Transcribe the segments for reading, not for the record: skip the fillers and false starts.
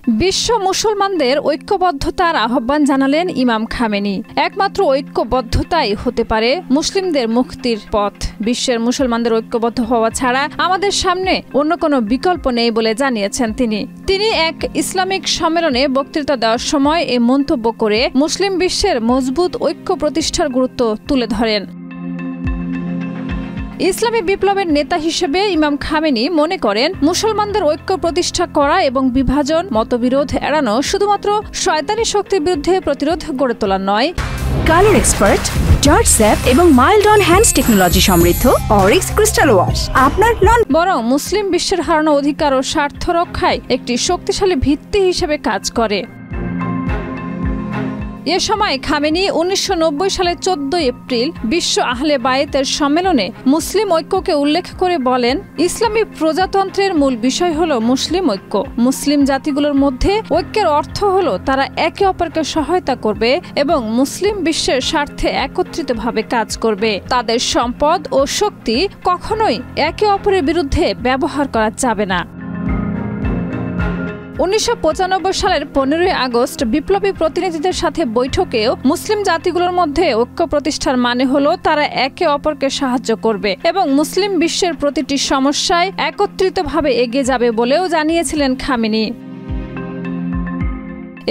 বিশ্ব মুসলমানদের ঐক্যবদ্ধতার আহ্বান জানালেন ইমাম খামেনি। একমাত্র ঐক্যবদ্ধতাই হতে পারে মুসলিমদের মুক্তির পথ। বিশ্বের মুসলমানদের ঐক্যবদ্ধ হওয়া ছাড়া আমাদের সামনে অন্য কোনো বিকল্প নেই বলে জানিয়েছেন তিনি এক ইসলামিক সম্মেলনে বক্তৃতা দেওয়ার সময় এই মন্তব্য করে মুসলিম বিশ্বের মজবুত ঐক্য প্রতিষ্ঠার গুরুত্ব তুলে ধরেন। ইসলামী বিপ্লবের নেতা হিসেবে ইমাম খামেনি মনে করেন, মুসলমানদের ঐক্য প্রতিষ্ঠা করা এবং বিভাজন, মতবিরোধ এড়ানো শুধুমাত্র শয়তানি শক্তির বিরুদ্ধে প্রতিরোধ গড়ে তোলা নয়। কালার এক্সপার্ট, জর্জ স্যাপ এবং মাইল্ড অন হ্যান্ডস টেকনোলজি সমৃদ্ধ অরিক্স ক্রিস্টাল ওয়াশ আপনার বরং মুসলিম বিশ্বের হারানো অধিকার ও স্বার্থ রক্ষায় একটি শক্তিশালী ভিত্তি হিসেবে কাজ করে। এ সময় খামেনি 1990 সালের 14 এপ্রিল বিশ্ব আহলে বায়েতের সম্মেলনে মুসলিম ঐক্যকে উল্লেখ করে বলেন, ইসলামী প্রজাতন্ত্রের মূল বিষয় হলো মুসলিম ঐক্য। মুসলিম জাতিগুলোর মধ্যে ঐক্যের অর্থ হলো তারা একে অপরকে সহায়তা করবে এবং মুসলিম বিশ্বের স্বার্থে একত্রিতভাবে কাজ করবে। তাদের সম্পদ ও শক্তি কখনোই একে অপরের বিরুদ্ধে ব্যবহার করা যাবে না। 1995 সালের 15 আগস্ট বিপ্লবী প্রতিনিধিদের সাথে বৈঠকেও মুসলিম জাতিগুলোর মধ্যে ঐক্য প্রতিষ্ঠার মানে হলো তারা একে অপরকে সাহায্য করবে এবং মুসলিম বিশ্বের প্রতিটি সমস্যায় একত্রিতভাবে এগিয়ে যাবে বলেও জানিয়েছিলেন খামেনি।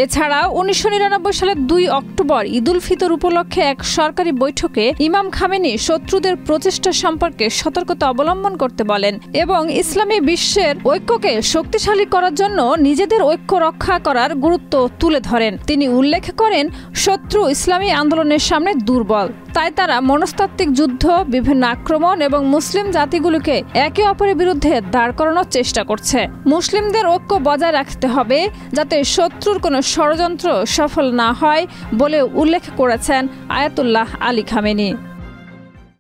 এছাড়াও 1999 সালের 2 অক্টোবর ঈদুল ফিতর উপলক্ষে এক সরকারি বৈঠকে ইমাম খামেনি শত্রুদের প্রচেষ্টা সম্পর্কে সতর্কতা অবলম্বন করতে বলেন এবং ইসলামী বিশ্বের ঐক্যকে শক্তিশালী করার জন্য নিজেদের ঐক্য রক্ষা করার গুরুত্ব তুলে ধরেন। তিনি উল্লেখ করেন, শত্রু ইসলামী আন্দোলনের সামনে দুর্বল, তাই তারা মনস্তাত্ত্বিক যুদ্ধ, বিভিন্ন আক্রমণ এবং মুসলিম জাতিগুলোকে একে অপরের বিরুদ্ধে দাঁড় করানোর চেষ্টা করছে। মুসলিমদের ঐক্য বজায় রাখতে হবে যাতে শত্রুর কোনো ষড়যন্ত্র সফল না হয় বলে উল্লেখ করেছেন আয়াতুল্লাহ আলী খামেনি।